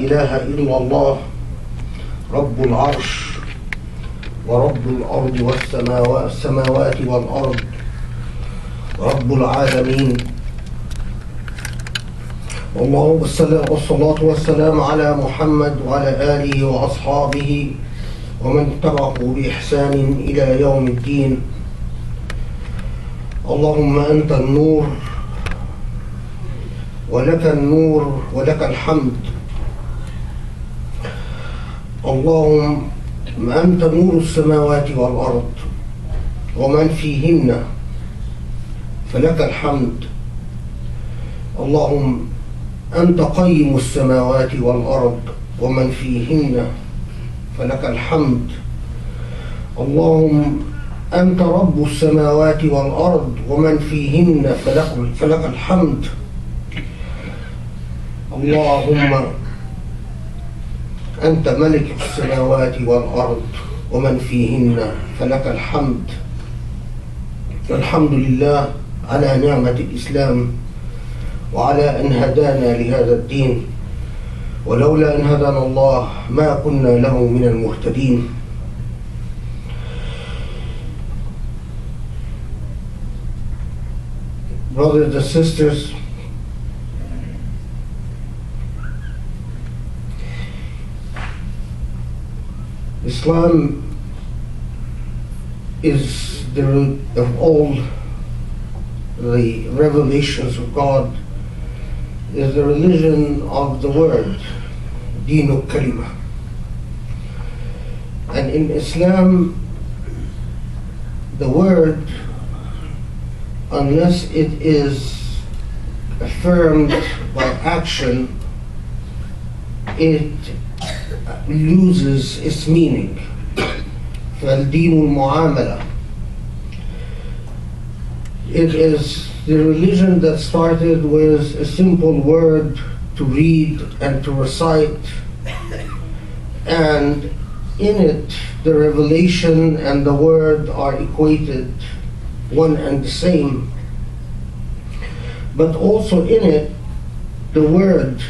إله إلا الله رب العرش ورب الأرض والسماوات والأرض رب العالمين. والصلاة والسلام على محمد وعلى آله وأصحابه ومن تبعه بإحسان إلى يوم الدين. اللهم أنت النور ولك النور ولك الحمد. اللهم أنت نور السماوات والأرض ومن فيهن فلك الحمد. اللهم أنت قيم السماوات والأرض ومن فيهن فلك الحمد. اللهم أنت رب السماوات والأرض ومن فيهن فلك الحمد. اللهم أنت ملك السماوات والأرض ومن فيهن فلك الحمد. الحمد لله على نعمة الإسلام وعلى أن هدانا لهذا الدين، ولولا أن هدانا الله ما كنا له من المهتدين. Brothers and sisters, Islam is the root of all the revelations of God, is the religion of the word, Dinu Kalima. And in Islam, the word, unless it is affirmed by action, it loses its meaning. فالدين المعاملة. It is the religion that started with a simple word to read and to recite, and in it the revelation and the word are equated, one and the same. But also in it, the word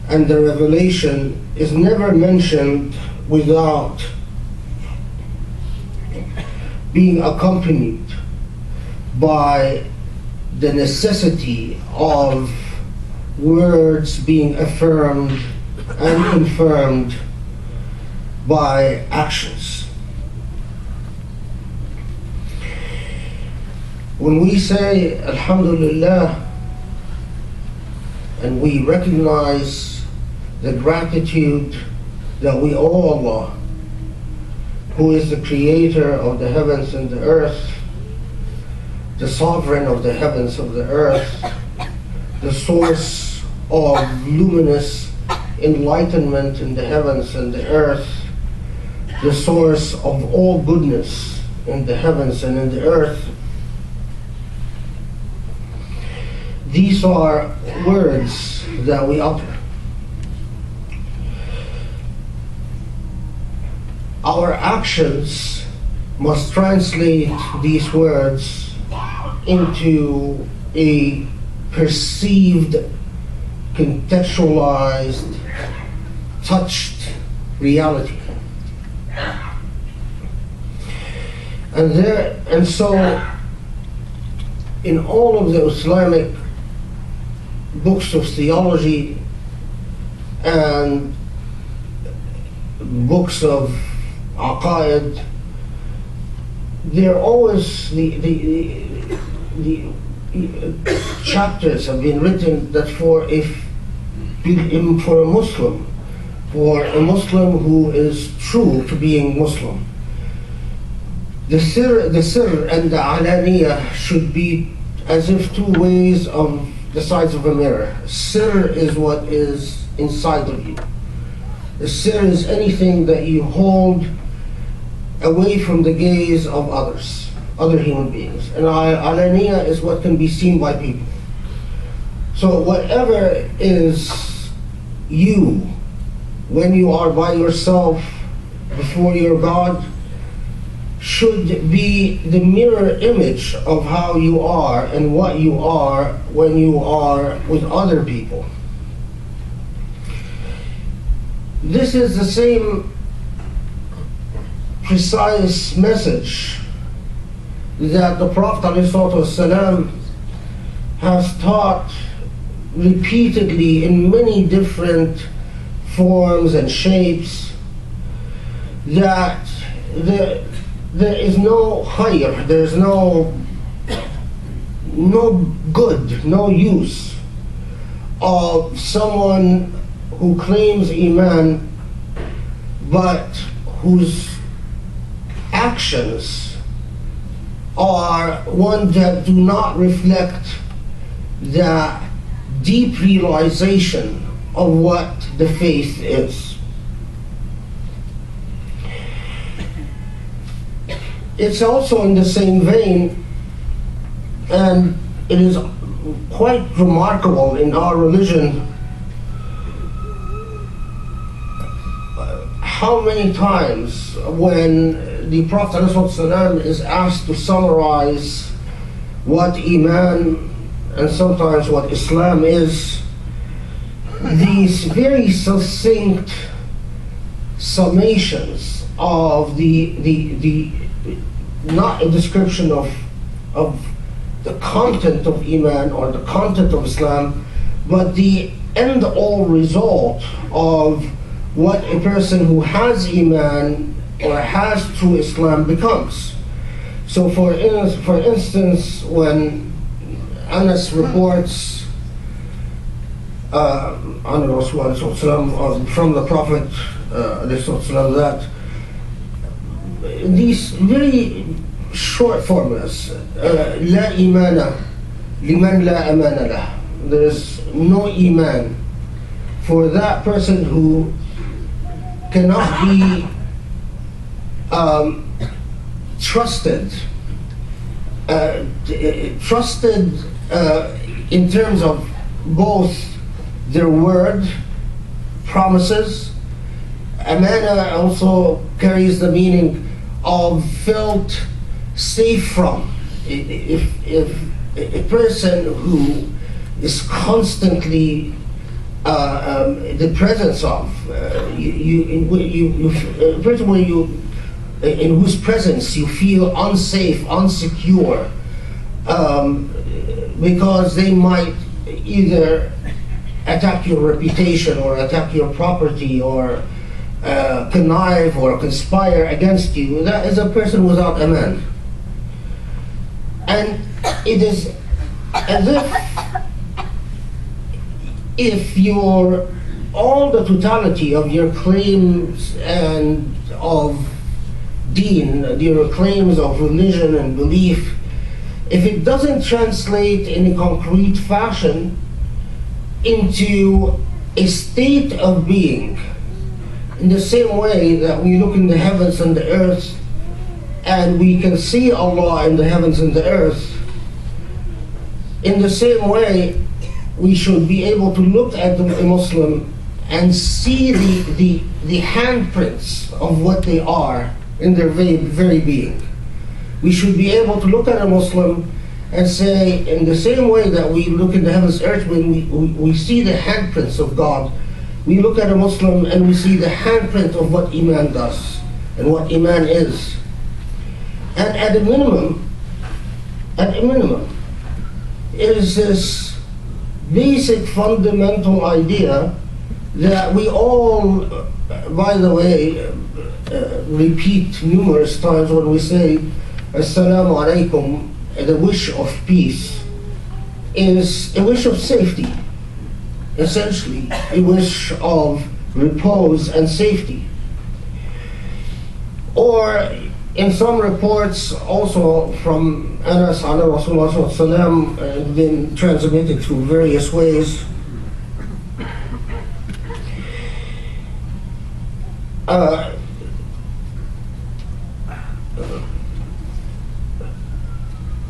and the revelation is never mentioned without being accompanied by the necessity of words being affirmed and confirmed by actions. When we say Alhamdulillah and we recognize the gratitude that we owe Allah, who is the creator of the heavens and the earth, the sovereign of the heavens of the earth, the source of luminous enlightenment in the heavens and the earth, the source of all goodness in the heavens and in the earth. These are words that we utter. Our actions must translate these words into a perceived, contextualized, touched reality. And so in all of the Islamic books of theology and books of aqaid, there are always the chapters have been written that for a Muslim, for a Muslim who is true to being Muslim, the sir and the alaniya should be as if two ways of the sides of a mirror. Sir is what is inside of you. The sir is anything that you hold away from the gaze of others, other human beings. And alaniya is what can be seen by people. So whatever is you when you are by yourself before your God should be the mirror image of how you are and what you are when you are with other people. This is the same precise message that the Prophet ﷺ has taught repeatedly in many different forms and shapes, that there is no khayr, there's no good, no use of someone who claims Iman but whose actions are one that do not reflect the deep realization of what the faith is. It's also in the same vein, and it is quite remarkable in our religion how many times when the Prophet ﷺ is asked to summarize what Iman and sometimes what Islam is, these very succinct summations of the not a description of the content of Iman or the content of Islam, but the end-all result of what a person who has Iman or has true Islam becomes. So for instance, when Anas reports from the Prophet that these very short formulas, La imana liman la amana lah. There is no Iman for that person who cannot be trusted in terms of both their word, promises. Amana also carries the meaning of felt safe from. If a person who is constantly the presence of a person in whose presence you feel unsafe, unsecure, because they might either attack your reputation or attack your property or connive or conspire against you. That is a person without Aman. And it is as if all the totality of your claims and of deen, your claims of religion and belief, if it doesn't translate in a concrete fashion into a state of being, in the same way that we look in the heavens and the earth and we can see Allah in the heavens and the earth, in the same way we should be able to look at a Muslim and see the handprints of what they are in their very being. We should be able to look at a Muslim and say, in the same way that we look in the heavens and earth, when we see the handprints of God, we look at a Muslim and we see the handprint of what Iman does and what Iman is. And at a minimum, it is this basic fundamental idea that we all, by the way, repeat numerous times when we say Assalamu alaikum. The wish of peace is a wish of safety, essentially a wish of repose and safety. Or in some reports also from Anas ala Rasulullah been transmitted through various ways,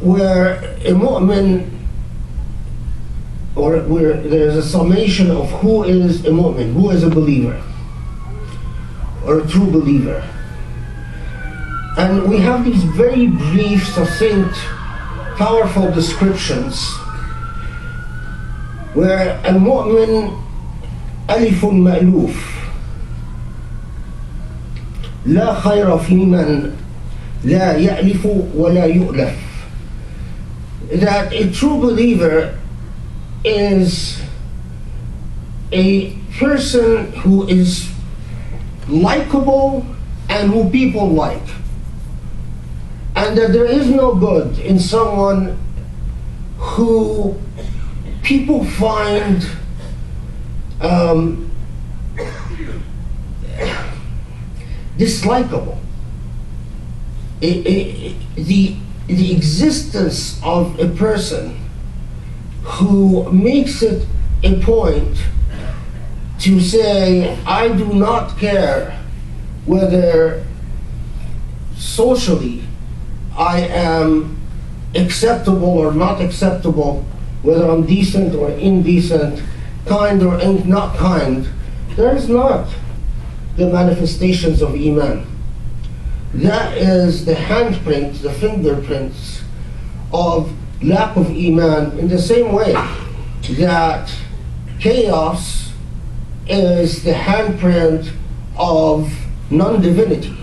where a mu'min, or where there's a summation of who is a mu'min, who is a believer, or a true believer. And we have these very brief, succinct, powerful descriptions where al-mu'min alifun ma'luf, لا خير في من لا يألف ولا يؤلف. That a true believer is a person who is likable and who people like, and that there is no good in someone who people find dislikable. The existence of a person who makes it a point to say, I do not care whether socially I am acceptable or not acceptable, whether I'm decent or indecent, kind or not kind, that is not the manifestations of Iman. That is the handprints, the fingerprints of lack of Iman, in the same way that chaos is the handprint of non-divinity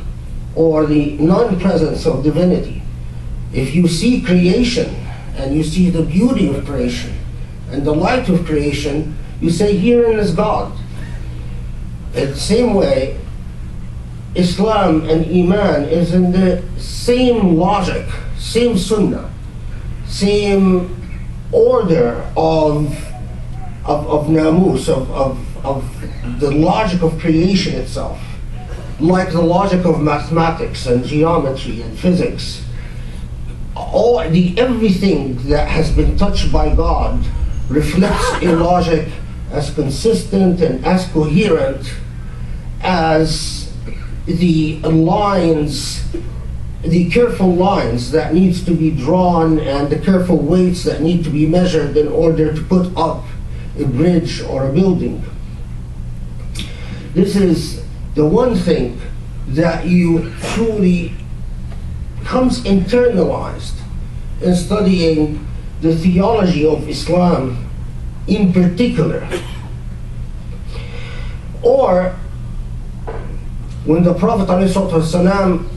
or the non-presence of divinity. If you see creation and you see the beauty of creation and the light of creation, you say, herein is God. In the same way, Islam and Iman is in the same logic, same sunnah, same order of namus, of the logic of creation itself, like the logic of mathematics and geometry and physics. Everything that has been touched by God reflects a logic as consistent and as coherent as the lines, the careful lines that needs to be drawn and the careful weights that need to be measured in order to put up a bridge or a building. This is the one thing that you truly becomes internalized in studying the theology of Islam in particular. Or when the Prophet ﷺ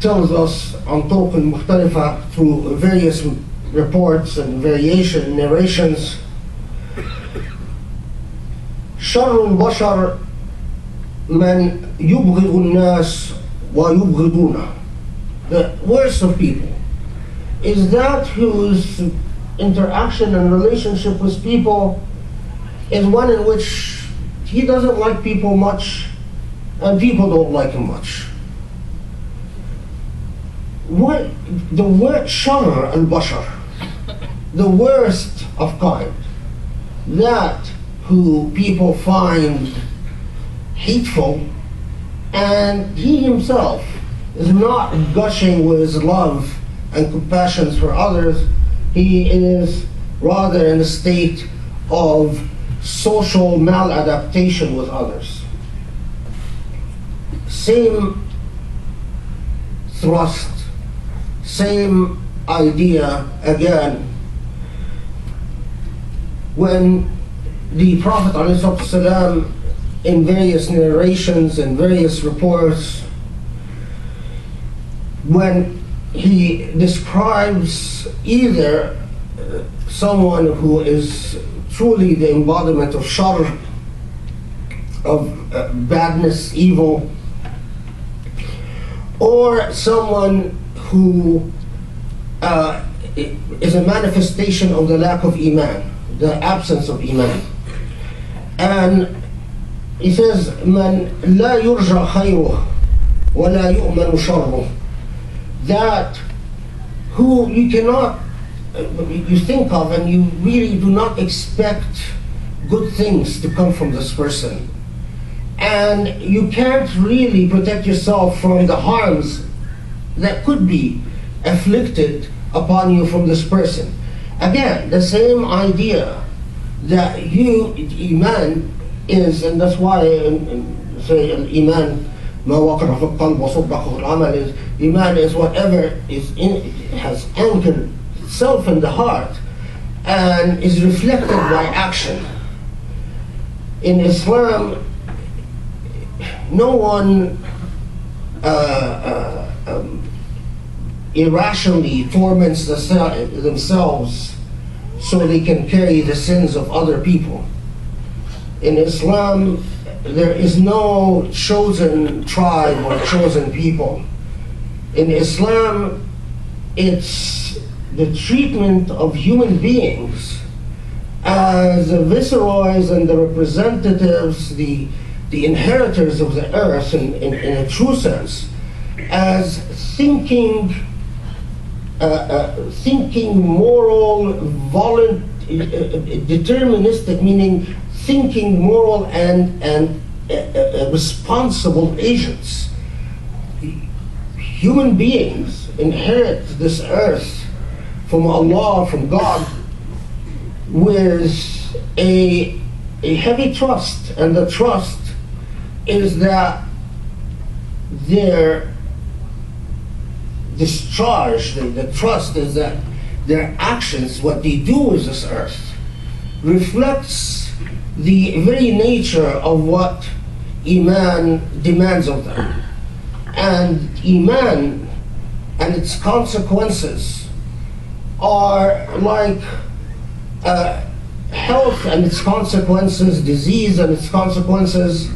tells us on طرق مختلفة through various reports and narrations, شر البشر من يبغض الناس ويبغضونه. The worst of people is that whose interaction and relationship with people is one in which he doesn't like people much and people don't like him much. What the word shar al-bashar, the worst of kind, that who people find hateful, and he himself is not gushing with his love and compassion for others. He is rather in a state of social maladaptation with others. Same thrust, same idea again. When the Prophet ﷺ, in various narrations and various reports, when he describes either someone who is truly the embodiment of shar, of badness, evil, or someone who is a manifestation of the lack of Iman, the absence of Iman. And he says, "Man la yurja khayruh wa la yu'manu sharruh." That who you cannot, you think of and you really do not expect good things to come from this person. And you can't really protect yourself from the harms that could be afflicted upon you from this person. Again, the same idea that Iman is, and that's why say Iman ما وقر في القلب وصدقه العمل, is Iman is whatever is has anchored itself in the heart and is reflected by action. In Islam, no one irrationally torments themselves so they can carry the sins of other people. In Islam, there is no chosen tribe or chosen people. In Islam, it's the treatment of human beings as the viceroys and the representatives, the inheritors of the earth in a true sense, as thinking moral, deterministic, meaning thinking moral and responsible agents. Human beings inherit this earth from Allah, from God, with a heavy trust, and the trust is that their discharge, the trust is that their actions, what they do with this earth, reflects the very nature of what Iman demands of them. And Iman and its consequences are like health and its consequences, disease and its consequences.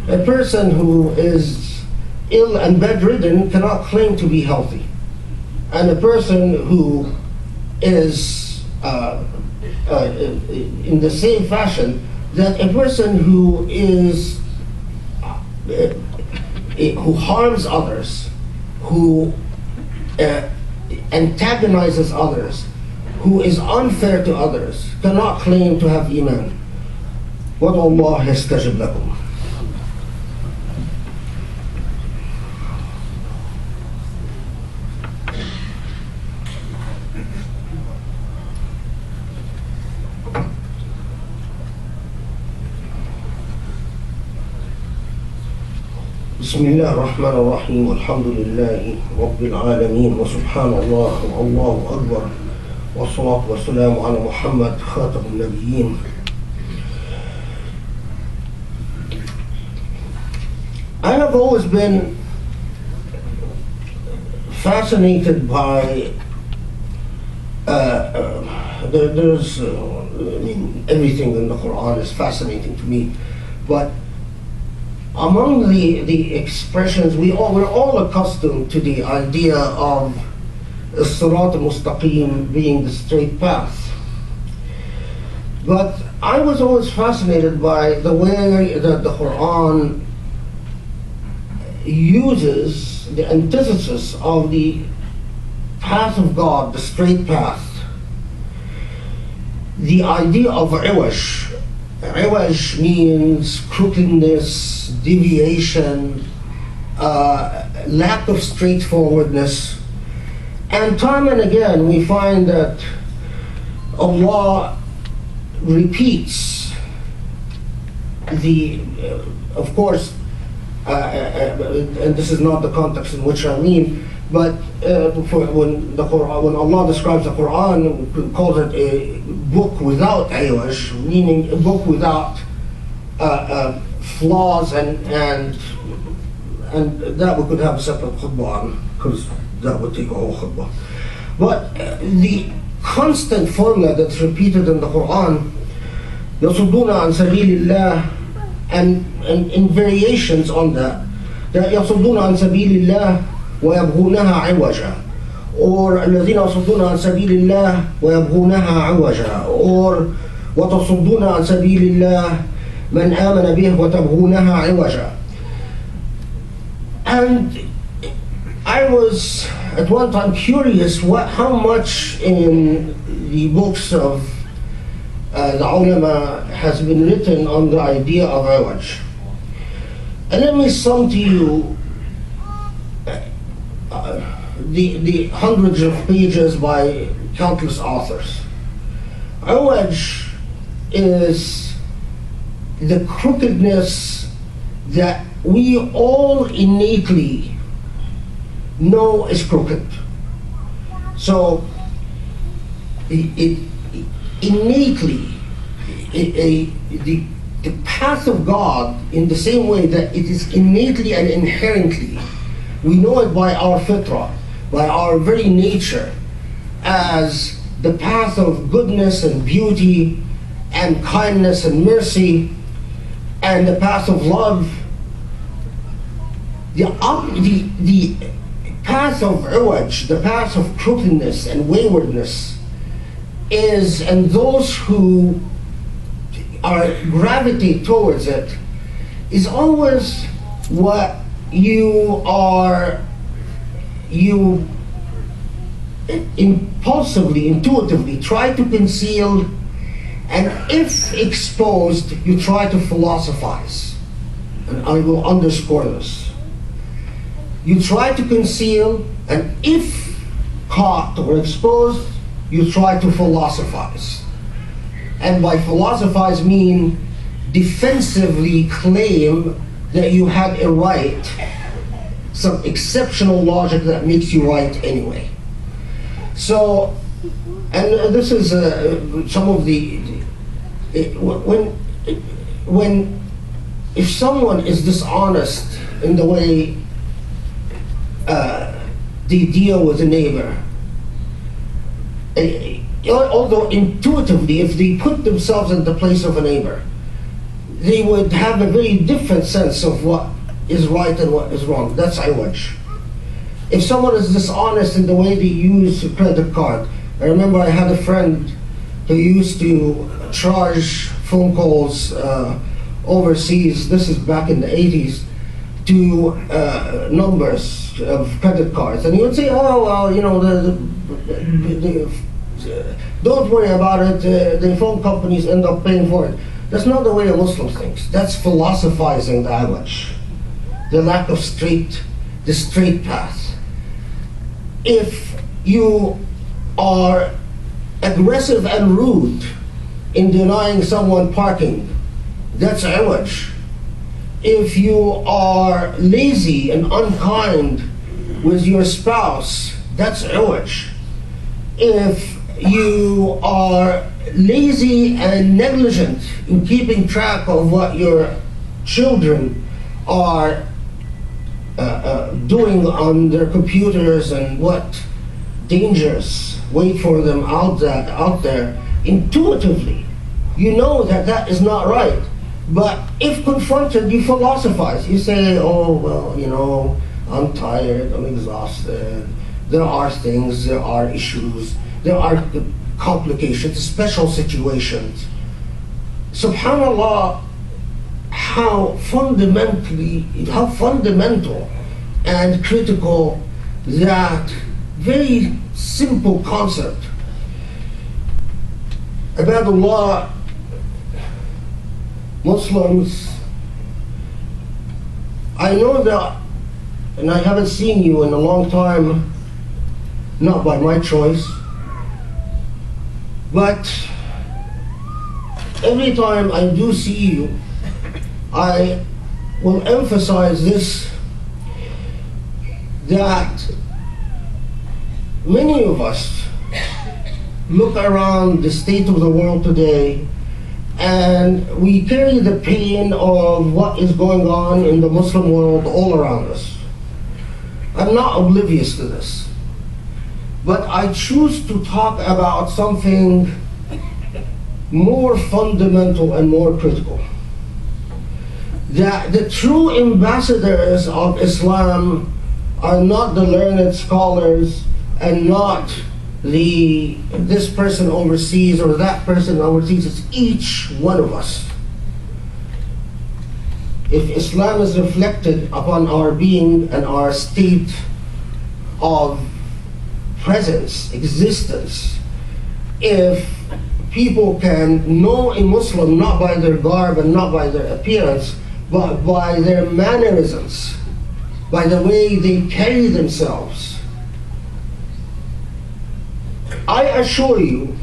A person who is ill and bedridden cannot claim to be healthy. And a person who is in the same fashion, that a person who is who harms others, who antagonizes others, who is unfair to others, cannot claim to have Iman. وَادْعُوا اللَّهَ يَسْتَجِبْ لَكُمْ. بسم الله الرحمن الرحيم والحمد لله رب العالمين وسبحان الله والله أكبر والصلاة والسلام على محمد خاتم النبيين. I have always been fascinated by there's everything in the Quran is fascinating to me, but among the expressions, we're all accustomed to the idea of As-Sirat al-Mustaqim being the straight path. But I was always fascinated by the way that the Quran uses the antithesis of the path of God, the straight path. The idea of iwash. Iwash means crookedness, deviation, lack of straightforwardness. And time and again we find that Allah repeats of course, and this is not the context in which I mean, but when Allah describes the Quran, calls it a book without iwash, meaning a book without flaws, and that we could have a separate khutbah on, because that would take a whole khutbah. But the constant formula that's repeated in the Quran, يَصُدُّونَ عَنْ سَبِيلِ اللَّهِ, and in variations on that يَصُدُّونَ عَنْ سَبِيلِ اللَّهِ وَيَبْغُونَهَا عِوَجًا, or الَّذِينَ يَصُدُّونَ عَنْ سَبِيلِ اللَّهِ وَيَبْغُونَهَا عِوَجًا, or وَتَصُدُّونَ عَنْ سَبِيلِ اللَّهِ مَنْ آمَنَ بِهِ وَتَبْغُونَهَا عِوَجًا. And I was at one time curious how much in the books of the ulama has been written on the idea of iwaj. And let me sum to you the hundreds of pages by countless authors. Iwaj is the crookedness that we all innately know is crooked. So innately, the path of God, in the same way that it is innately and inherently We know it by our fitrah, by our very nature, as the path of goodness and beauty and kindness and mercy and the path of love. The path of iwaj, the path of crookedness and waywardness is, and those who gravitate towards it, is always what you impulsively, intuitively try to conceal, and if exposed, you try to philosophize. And I will underscore this. You try to conceal, and if caught or exposed, you try to philosophize. And by philosophize mean defensively claim that you had a right, some exceptional logic that makes you right anyway. So, and this is some of if someone is dishonest in the way they deal with a neighbor, although intuitively, if they put themselves in the place of a neighbor, they would have a very different sense of what is right and what is wrong. That's iwaj. If someone is dishonest in the way they use a credit card, I remember I had a friend who used to charge phone calls overseas, this is back in the 80s, to numbers of credit cards. And he would say, oh, well, you know, don't worry about it, the phone companies end up paying for it. That's not the way a Muslim thinks. That's philosophizing the iwaj, the lack of the straight path. If you are aggressive and rude in denying someone parking, that's iwaj. If you are lazy and unkind with your spouse, that's iwaj. If you are lazy and negligent in keeping track of what your children are doing on their computers and what dangers wait for them out there, intuitively, you know that that is not right. But if confronted, you philosophize. You say, oh, well, you know, I'm tired, I'm exhausted. There are things, there are issues, there are complications, special situations. SubhanAllah, how fundamental and critical that very simple concept. Ibadullah, Muslims, I know that, and I haven't seen you in a long time, not by my choice, but every time I do see you, I will emphasize this, that many of us look around the state of the world today and we carry the pain of what is going on in the Muslim world all around us. I'm not oblivious to this, but I choose to talk about something more fundamental and more critical. That the true ambassadors of Islam are not the learned scholars and not this person overseas or that person overseas. It's each one of us. If Islam is reflected upon our being and our state of presence, existence, if people can know a Muslim not by their garb and not by their appearance, but by their mannerisms, by the way they carry themselves, I assure you,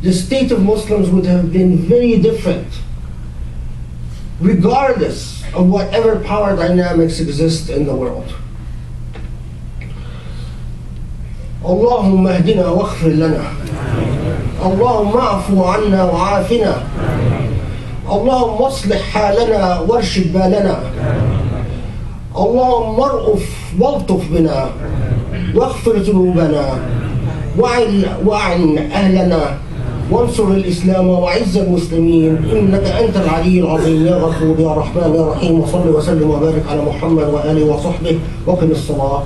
the state of Muslims would have been very different, regardless of whatever power dynamics exist in the world. اللهم اهدنا واغفر لنا اللهم اعفو عنا وعافنا اللهم اصلح حالنا وارشد بالنا اللهم ارأف والطف بنا واغفر ذنوبنا وأعن أهلنا وانصر الإسلام وعز المسلمين، إنك أنت العلي العظيم يا غفور يا رحمن يا رحيم. وصل وسلم وبارك على محمد وآله وصحبه وقم الصلاة.